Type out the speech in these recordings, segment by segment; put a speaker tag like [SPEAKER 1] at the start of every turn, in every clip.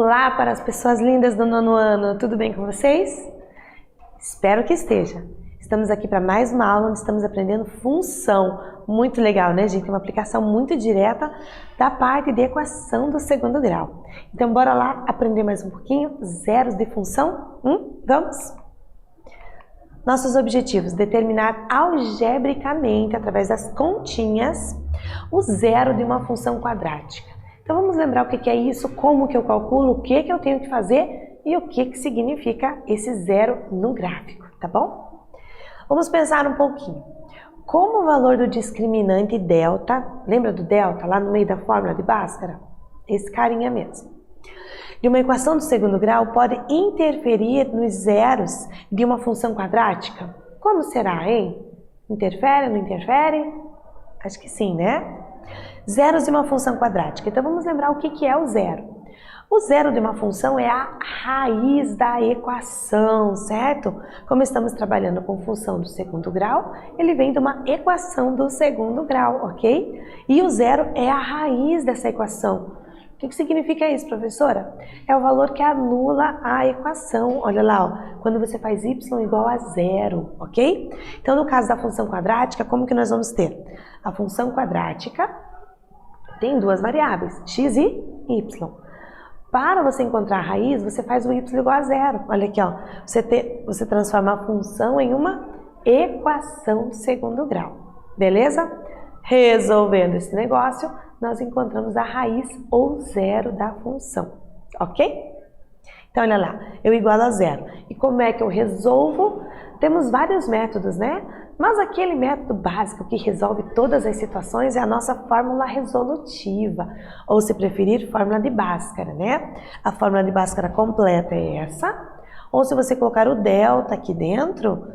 [SPEAKER 1] Olá para as pessoas lindas do nono ano, tudo bem com vocês? Espero que esteja. Estamos aqui para mais uma aula onde estamos aprendendo função. Muito legal, né, gente? Uma aplicação muito direta da parte de equação do segundo grau. Então, bora lá aprender mais um pouquinho. Zeros de função? Vamos? Nossos objetivos: determinar algebricamente, através das continhas, o zero de uma função quadrática. Então, vamos lembrar o que é isso, como que eu calculo, o que eu tenho que fazer e o que significa esse zero no gráfico, tá bom? Vamos pensar um pouquinho. Como o valor do discriminante delta, lembra do delta lá no meio da fórmula de Bhaskara? Esse carinha mesmo. De uma equação do segundo grau pode interferir nos zeros de uma função quadrática? Como será, hein? Interfere, não interfere? Acho que sim, né? Zeros de uma função quadrática. Então vamos lembrar o que é o zero. O zero de uma função é a raiz da equação, certo? Como estamos trabalhando com função do segundo grau, ele vem de uma equação do segundo grau, ok? E o zero é a raiz dessa equação. O que significa isso, professora? É o valor que anula a equação. Olha lá, ó, quando você faz y igual a zero, ok? Então, no caso da função quadrática, como que nós vamos ter? A função quadrática tem duas variáveis, x e y. Para você encontrar a raiz, você faz o y igual a zero. Olha aqui, ó, você transforma a função em uma equação de segundo grau, beleza? Resolvendo esse negócio, nós encontramos a raiz ou zero da função, ok? Então, olha lá, eu igualo a zero. E como é que eu resolvo? Temos vários métodos, né? Mas aquele método básico que resolve todas as situações é a nossa fórmula resolutiva, ou se preferir, fórmula de Bhaskara, né? A fórmula de Bhaskara completa é essa, ou se você colocar o delta aqui dentro,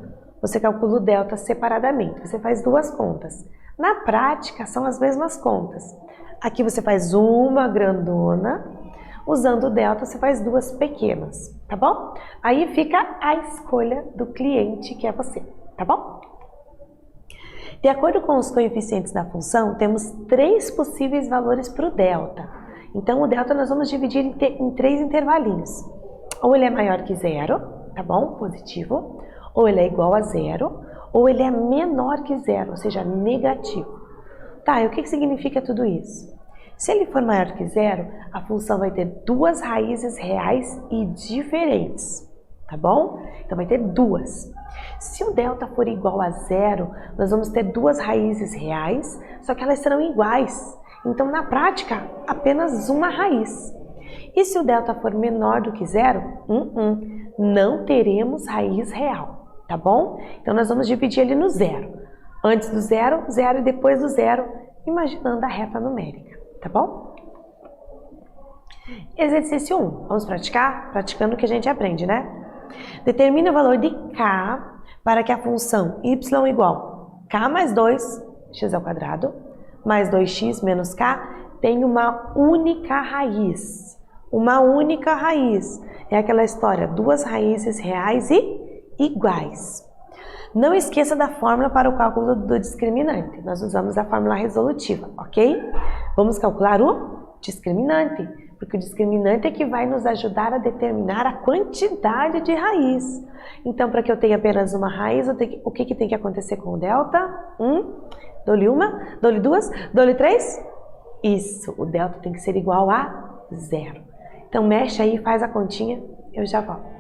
[SPEAKER 1] você calcula o delta separadamente, você faz duas contas. Na prática, são as mesmas contas. Aqui você faz uma grandona, usando o delta você faz duas pequenas, tá bom? Aí fica a escolha do cliente, que é você, tá bom? De acordo com os coeficientes da função, temos três possíveis valores para o delta. Então, o delta nós vamos dividir em três intervalinhos. Ou ele é maior que zero, tá bom? Positivo. Ou ele é igual a zero. Ou ele é menor que zero, ou seja, negativo. Tá, e o que significa tudo isso? Se ele for maior que zero, a função vai ter duas raízes reais e diferentes, tá bom? Então vai ter duas. Se o delta for igual a zero, nós vamos ter duas raízes reais, só que elas serão iguais. Então, na prática, apenas uma raiz. E se o delta for menor do que zero, não teremos raiz real, tá bom? Então, nós vamos dividir ele no zero. Antes do zero, zero e depois do zero, imaginando a reta numérica, tá bom? Exercício 1. Vamos praticar? Praticando o que a gente aprende, né? Determine o valor de k para que a função y igual k mais 2x² mais 2x menos k tenha uma única raiz. Uma única raiz. É aquela história, duas raízes reais e iguais. Não esqueça da fórmula para o cálculo do discriminante. Nós usamos a fórmula resolutiva, ok? Vamos calcular o discriminante, porque o discriminante é que vai nos ajudar a determinar a quantidade de raiz. Então, para que eu tenha apenas uma raiz, o que tem que acontecer com o delta? Dou-lhe uma, dou-lhe duas, dou-lhe três? Isso, o delta tem que ser igual a zero. Então, mexe aí, faz a continha, eu já volto.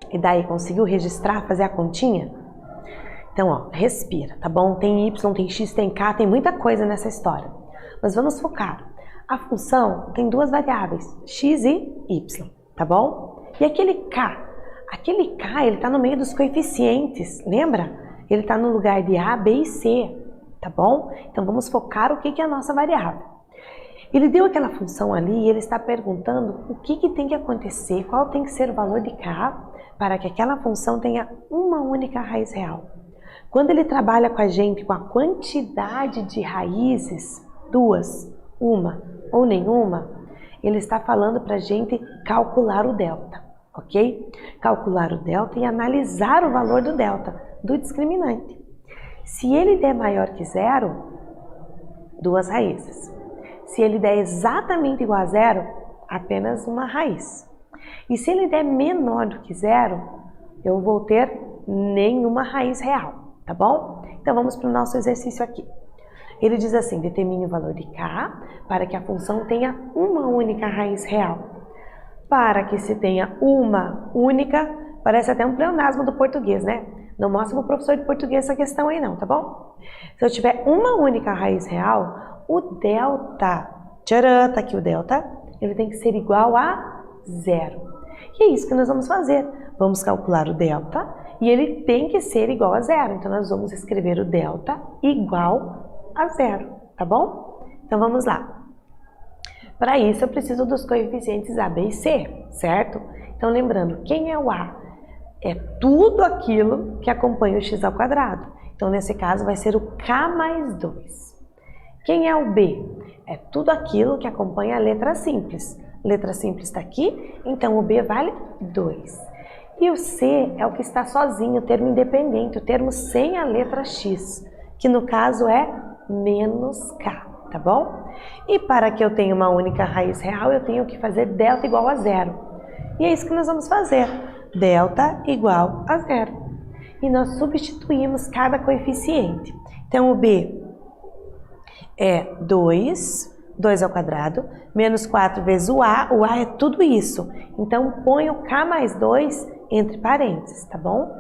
[SPEAKER 1] E daí, conseguiu registrar, fazer a continha? Então, ó, respira, tá bom? Tem Y, tem X, tem K, tem muita coisa nessa história. Mas vamos focar. A função tem duas variáveis, X e Y, tá bom? E aquele K? Aquele K, ele tá no meio dos coeficientes, lembra? Ele tá no lugar de A, B e C, tá bom? Então, vamos focar o que é a nossa variável. Ele deu aquela função ali e ele está perguntando o que tem que acontecer, qual tem que ser o valor de K para que aquela função tenha uma única raiz real. Quando ele trabalha com a gente com a quantidade de raízes, duas, uma ou nenhuma, ele está falando para a gente calcular o delta, ok? Calcular o delta e analisar o valor do delta, do discriminante. Se ele der maior que zero, duas raízes. Se ele der exatamente igual a zero, apenas uma raiz. E se ele der menor do que zero, eu vou ter nenhuma raiz real, tá bom? Então vamos para o nosso exercício aqui. Ele diz assim, determine o valor de K para que a função tenha uma única raiz real. Para que se tenha uma única, parece até um pleonasmo do português, né? Não mostra para o professor de português essa questão aí não, tá bom? Se eu tiver uma única raiz real, o delta, tcharam, tá aqui o delta, ele tem que ser igual a zero. E é isso que nós vamos fazer. Vamos calcular o delta e ele tem que ser igual a zero. Então, nós vamos escrever o delta igual a zero, tá bom? Então, vamos lá. Para isso, eu preciso dos coeficientes A, B e C, certo? Então, lembrando, quem é o A? É tudo aquilo que acompanha o x ao quadrado. Então, nesse caso, vai ser o K mais 2. Quem é o B? É tudo aquilo que acompanha a letra simples. Letra simples está aqui, então o B vale 2. E o C é o que está sozinho, o termo independente, o termo sem a letra X, que no caso é menos K, tá bom? E para que eu tenha uma única raiz real, eu tenho que fazer delta igual a zero. E é isso que nós vamos fazer, delta igual a zero. E nós substituímos cada coeficiente. Então o B é 2 ao quadrado, menos 4 vezes o A é tudo isso. Então, põe o K mais 2 entre parênteses, tá bom?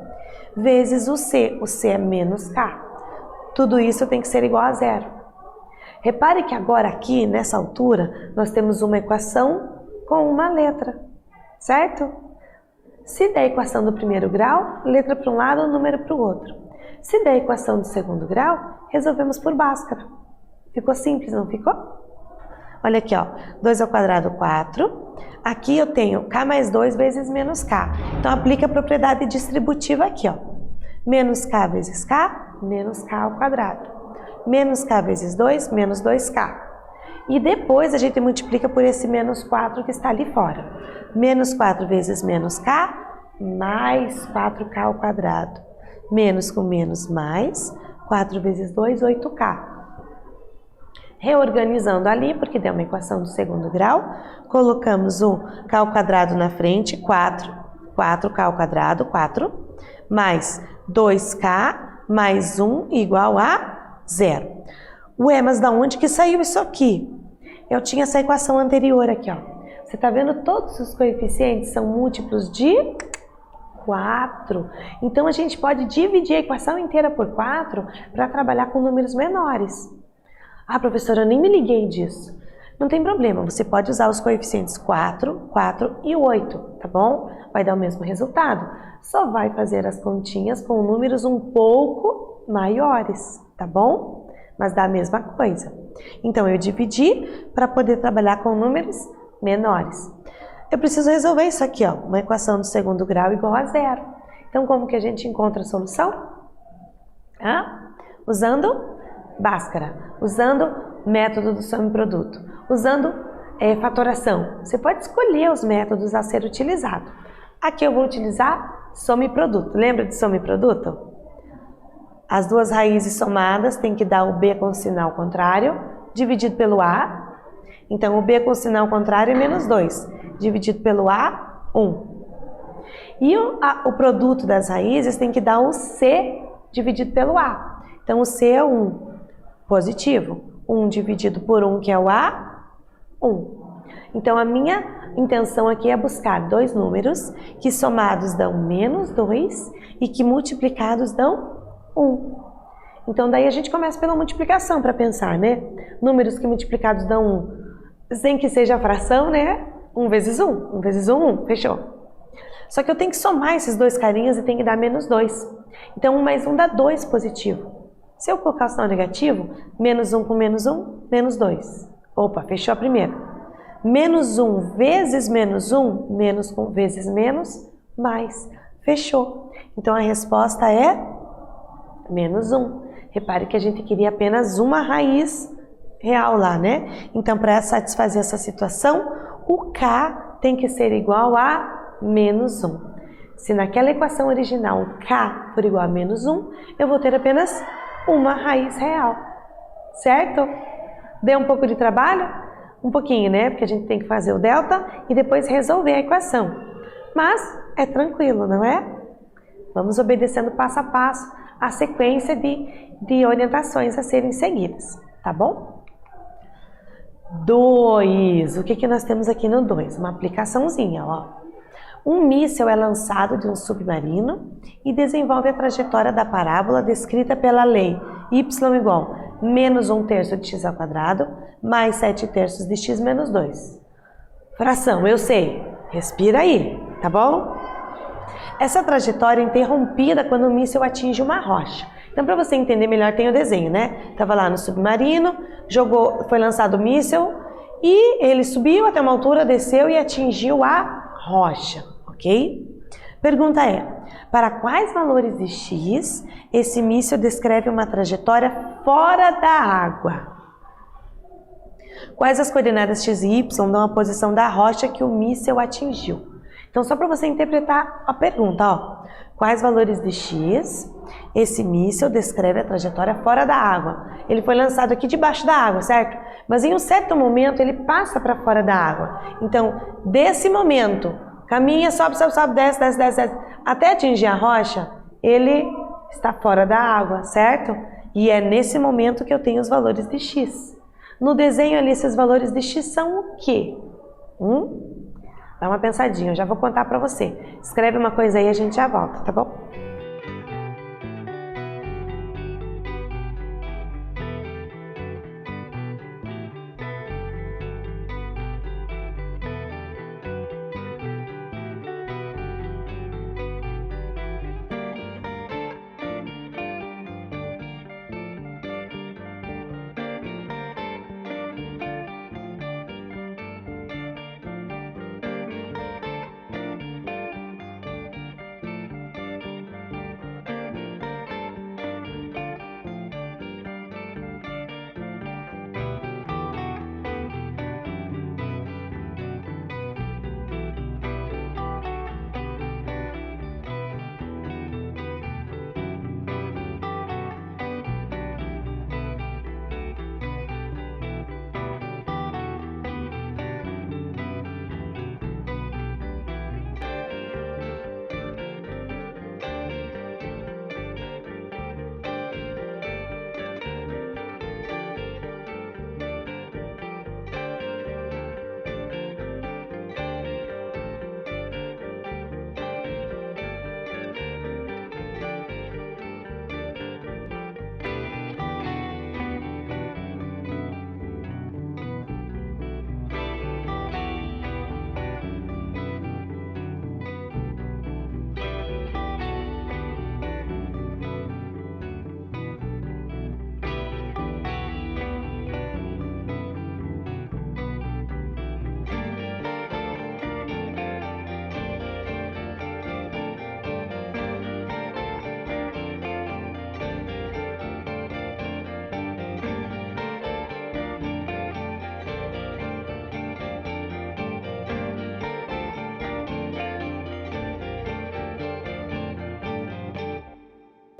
[SPEAKER 1] Vezes o C é menos K. Tudo isso tem que ser igual a zero. Repare que agora aqui, nessa altura, nós temos uma equação com uma letra, certo? Se der a equação do primeiro grau, letra para um lado, número para o outro. Se der a equação do segundo grau, resolvemos por Bhaskara. Ficou simples, não ficou? Olha aqui, ó, 2 ao quadrado, 4. Aqui eu tenho K mais 2 vezes menos K. Então, aplica a propriedade distributiva aqui, ó. Menos K vezes K, menos K ao quadrado. Menos K vezes 2, menos 2K. E depois a gente multiplica por esse menos 4 que está ali fora. Menos 4 vezes menos K, mais 4K ao quadrado. Menos com menos mais, 4 vezes 2, 8K. Reorganizando ali, porque deu uma equação do segundo grau, colocamos o K ao quadrado na frente, 4K ao quadrado, 4, mais 2K, mais 1 igual a 0. Ué, mas da onde que saiu isso aqui? Eu tinha essa equação anterior aqui, ó. Você está vendo todos os coeficientes são múltiplos de 4. Então, a gente pode dividir a equação inteira por 4 para trabalhar com números menores. Ah, professora, eu nem me liguei disso. Não tem problema, você pode usar os coeficientes 4, 4 e 8, tá bom? Vai dar o mesmo resultado. Só vai fazer as continhas com números um pouco maiores, tá bom? Mas dá a mesma coisa. Então, eu dividi para poder trabalhar com números menores. Eu preciso resolver isso aqui, ó, uma equação do segundo grau igual a 0. Então, como que a gente encontra a solução? Usando Bhaskara, usando método do soma e produto, usando fatoração. Você pode escolher os métodos a ser utilizado. Aqui eu vou utilizar soma e produto. Lembra de soma e produto? As duas raízes somadas tem que dar o B com sinal contrário, dividido pelo A. Então, o B com sinal contrário é menos 2, dividido pelo A, 1. E o produto das raízes tem que dar o C dividido pelo A. Então, o C é 1. Positivo, 1 dividido por 1, que é o A, 1. Então, a minha intenção aqui é buscar dois números que somados dão -2 e que multiplicados dão 1. Então daí a gente começa pela multiplicação para pensar, né? Números que multiplicados dão 1, sem que seja fração, né? 1 vezes 1, 1 vezes 1, 1, fechou. Só que eu tenho que somar esses dois carinhas e tem que dar -2. Então 1 mais 1 dá 2 positivo. Se eu colocar o sinal negativo, -1 com -1, -2. Opa, fechou a primeira. -1 vezes -1, menos com vezes menos, mais. Fechou. Então a resposta é -1. Repare que a gente queria apenas uma raiz real lá, né? Então, para satisfazer essa situação, o K tem que ser igual a -1. Se naquela equação original o K for igual a -1, eu vou ter apenas uma raiz real, certo? Deu um pouco de trabalho? Um pouquinho, né? Porque a gente tem que fazer o delta e depois resolver a equação. Mas é tranquilo, não é? Vamos obedecendo passo a passo a sequência de orientações a serem seguidas, tá bom? 2. O que nós temos aqui no 2? Uma aplicaçãozinha, ó. Um míssil é lançado de um submarino e desenvolve a trajetória da parábola descrita pela lei y igual -1/3 de x ao quadrado mais 7/3 de x menos 2. Fração, eu sei. Respira aí, tá bom? Essa trajetória é interrompida quando o míssil atinge uma rocha. Então, para você entender melhor, tem o desenho, né? Tava lá no submarino, foi lançado o míssil e ele subiu até uma altura, desceu e atingiu a rocha, ok? Pergunta é, para quais valores de x esse míssil descreve uma trajetória fora da água? Quais as coordenadas x e y dão a posição da rocha que o míssil atingiu? Então, só para você interpretar a pergunta, ó. Quais valores de x esse míssil descreve a trajetória fora da água? Ele foi lançado aqui debaixo da água, certo? Mas em um certo momento ele passa para fora da água. Então, desse momento, caminha, sobe, sobe, sobe, desce, desce, desce, desce, até atingir a rocha, ele está fora da água, certo? E é nesse momento que eu tenho os valores de x. No desenho ali, esses valores de x são o quê? Dá uma pensadinha, eu já vou contar para você. Escreve uma coisa aí e a gente já volta, tá bom?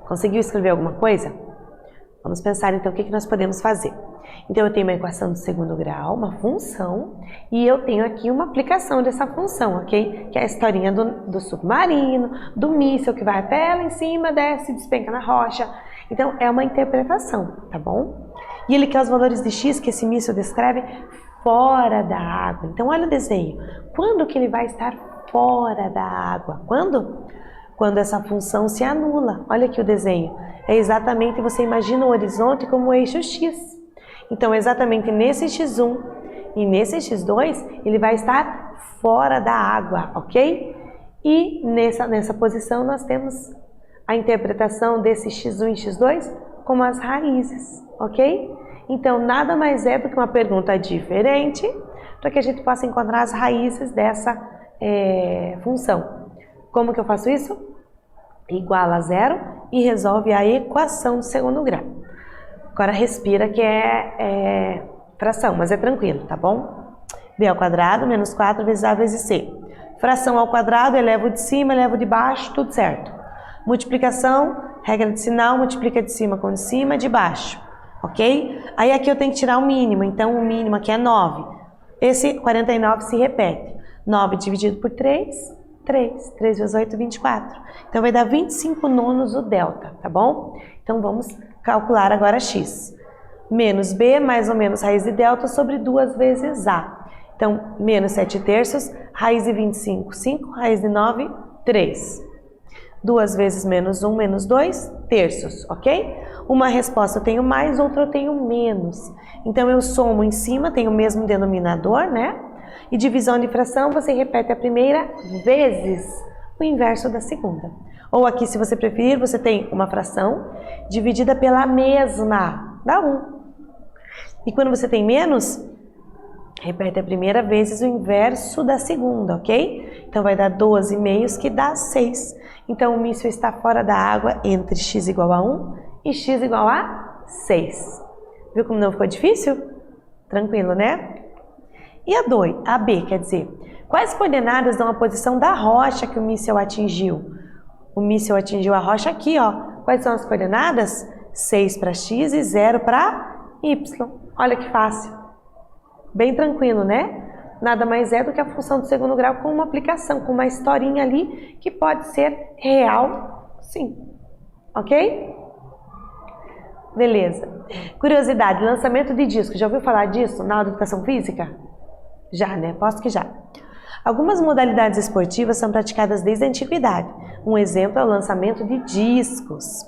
[SPEAKER 1] Conseguiu escrever alguma coisa? Vamos pensar então o que nós podemos fazer. Então eu tenho uma equação de segundo grau, uma função, e eu tenho aqui uma aplicação dessa função, ok? Que é a historinha do submarino, do míssil que vai até lá em cima, desce, despenca na rocha. Então é uma interpretação, tá bom? E ele quer os valores de x que esse míssil descreve fora da água. Então, olha o desenho. Quando que ele vai estar fora da água? Quando? Quando essa função se anula. Olha aqui o desenho. É exatamente, você imagina o horizonte como o eixo X. Então, exatamente nesse X1 e nesse X2, ele vai estar fora da água, ok? E nessa posição nós temos a interpretação desse X1 e X2 como as raízes, ok? Então, nada mais é do que uma pergunta diferente para que a gente possa encontrar as raízes dessa função. Como que eu faço isso? Igual a zero e resolve a equação do segundo grau. Agora respira que é fração, mas é tranquilo, tá bom? B ao quadrado menos 4 vezes A vezes C. Fração ao quadrado, elevo de cima, elevo de baixo, tudo certo. Multiplicação, regra de sinal, multiplica de cima com de cima, de baixo. Ok? Aí aqui eu tenho que tirar o mínimo, então o mínimo aqui é 9. Esse 49 se repete. 9 dividido por 3, 3. 3 vezes 8, 24. Então vai dar 25 nonos o delta, tá bom? Então vamos calcular agora x. Menos b mais ou menos raiz de delta sobre 2 vezes a. Então, menos 7 terços, raiz de 25, 5, raiz de 9, 3. 2 vezes menos 1, menos 2, terços, ok? Uma resposta eu tenho mais, outra eu tenho menos. Então, eu somo em cima, tenho o mesmo denominador, né? E divisão de fração, você repete a primeira vezes o inverso da segunda. Ou aqui, se você preferir, você tem uma fração dividida pela mesma, dá 1. E quando você tem menos, repete a primeira vezes o inverso da segunda, ok? Então, vai dar 12 meios, que dá 6. Então, o míssil está fora da água entre x igual a 1 e x igual a 6. Viu como não ficou difícil? Tranquilo, né? E a B, quer dizer, quais coordenadas dão a posição da rocha que o míssil atingiu? O míssil atingiu a rocha aqui, ó. Quais são as coordenadas? 6 para x e 0 para y. Olha que fácil. Bem tranquilo, né? Nada mais é do que a função do segundo grau com uma aplicação, com uma historinha ali que pode ser real, sim. Ok? Beleza. Curiosidade, lançamento de disco. Já ouviu falar disso na aula de educação física? Já, né? Posso que já. Algumas modalidades esportivas são praticadas desde a antiguidade. Um exemplo é o lançamento de discos.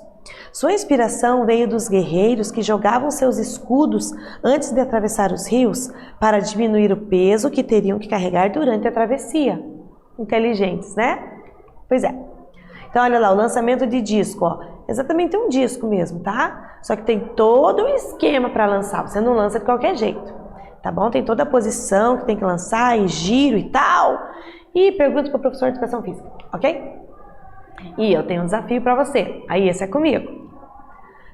[SPEAKER 1] Sua inspiração veio dos guerreiros que jogavam seus escudos antes de atravessar os rios para diminuir o peso que teriam que carregar durante a travessia. Inteligentes, né? Pois é. Então, olha lá, o lançamento de disco, ó. Exatamente um disco mesmo, tá? Só que tem todo um esquema para lançar. Você não lança de qualquer jeito, tá bom? Tem toda a posição que tem que lançar, e giro e tal. E pergunta para o professor de educação física, ok? E eu tenho um desafio para você. Aí, esse é comigo.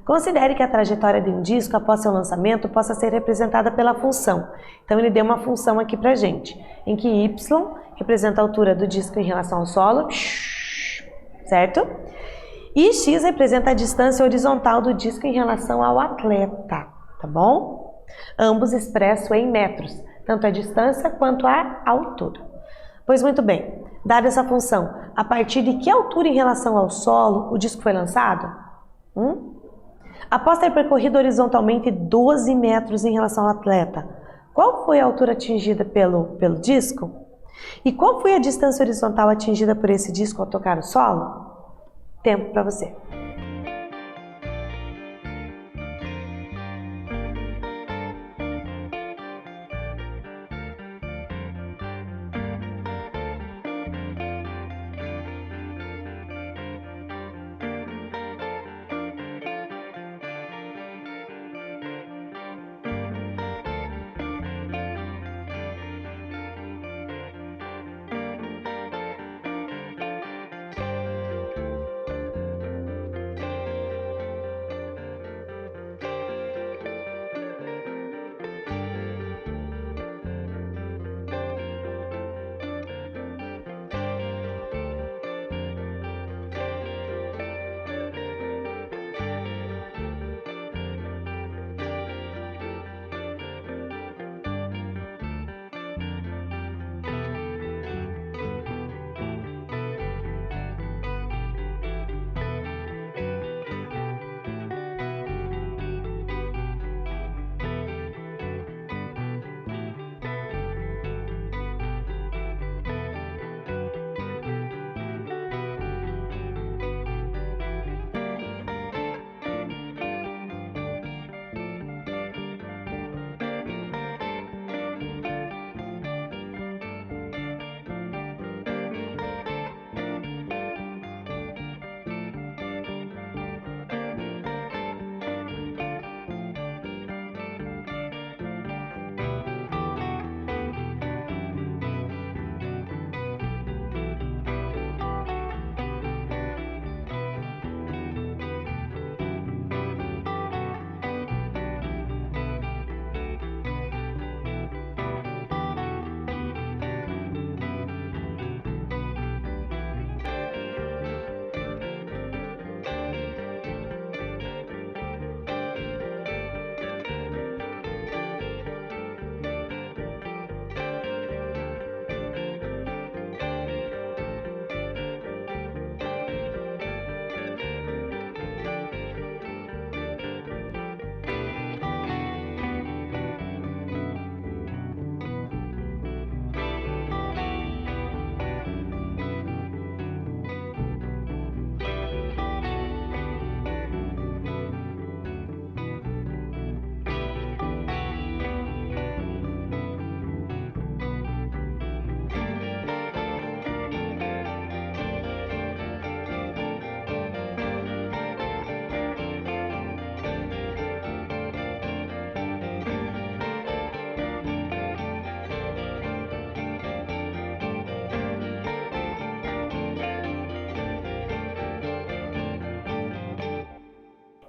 [SPEAKER 1] Considere que a trajetória de um disco após seu lançamento possa ser representada pela função. Então, ele deu uma função aqui pra gente, em que y representa a altura do disco em relação ao solo, certo? E x representa a distância horizontal do disco em relação ao atleta, tá bom? Ambos expressos em metros, tanto a distância quanto a altura. Pois muito bem, dada essa função, a partir de que altura em relação ao solo o disco foi lançado? Após ter percorrido horizontalmente 12 metros em relação ao atleta, qual foi a altura atingida pelo disco? E qual foi a distância horizontal atingida por esse disco ao tocar o solo? Tempo para você.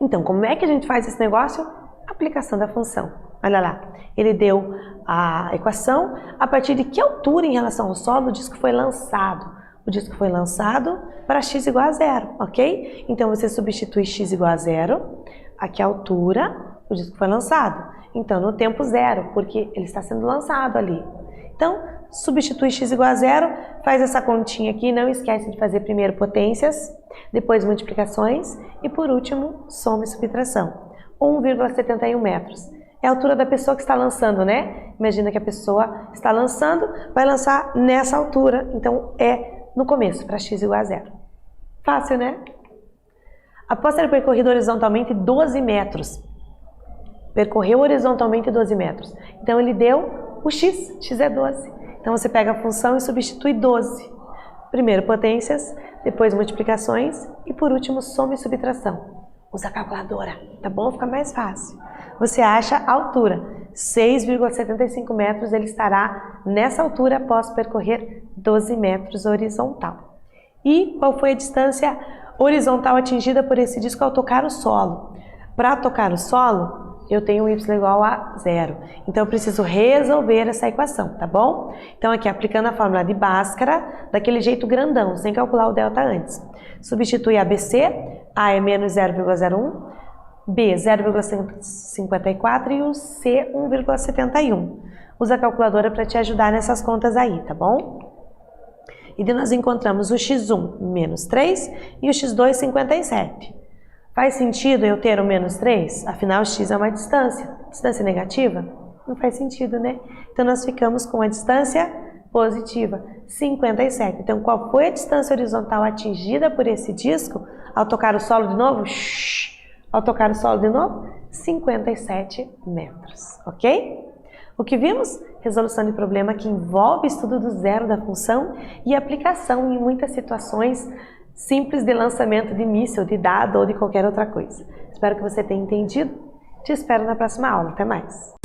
[SPEAKER 1] Então, como é que a gente faz esse negócio? Aplicação da função. Olha lá, ele deu a equação a partir de que altura em relação ao solo o disco foi lançado. O disco foi lançado para x igual a 0, ok? Então, você substitui x igual a 0, aqui a altura, o disco foi lançado. Então, no tempo 0, porque ele está sendo lançado ali. Então, substitui x igual a 0, faz essa continha aqui, não esquece de fazer primeiro potências, depois multiplicações e por último, soma e subtração. 1,71 metros. É a altura da pessoa que está lançando, né? Imagina que a pessoa está lançando, vai lançar nessa altura, então é no começo, para x igual a 0. Fácil, né? Após ter percorrido horizontalmente 12 metros, percorreu horizontalmente 12 metros, então ele deu o x é 12. Então você pega a função e substitui 12. Primeiro potências, depois multiplicações e por último soma e subtração. Usa a calculadora, tá bom? Fica mais fácil. Você acha a altura, 6,75 metros, ele estará nessa altura após percorrer 12 metros horizontal. E qual foi a distância horizontal atingida por esse disco ao tocar o solo? Para tocar o solo, eu tenho y igual a 0. Então, eu preciso resolver essa equação, tá bom? Então, aqui, aplicando a fórmula de Bhaskara, daquele jeito grandão, sem calcular o delta antes. Substitui ABC, A é menos 0,01, B 0,54 e o C 1,71. Usa a calculadora para te ajudar nessas contas aí, tá bom? E daí nós encontramos o x1, menos 3, e o x2, 57. Faz sentido eu ter o menos 3? Afinal, x é uma distância. Distância negativa? Não faz sentido, né? Então, nós ficamos com a distância positiva, 57. Então, qual foi a distância horizontal atingida por esse disco ao tocar o solo de novo? Ao tocar o solo de novo, 57 metros, ok? O que vimos? Resolução de problema que envolve estudo do zero da função e aplicação em muitas situações simples de lançamento de míssil, de dado ou de qualquer outra coisa. Espero que você tenha entendido. Te espero na próxima aula. Até mais!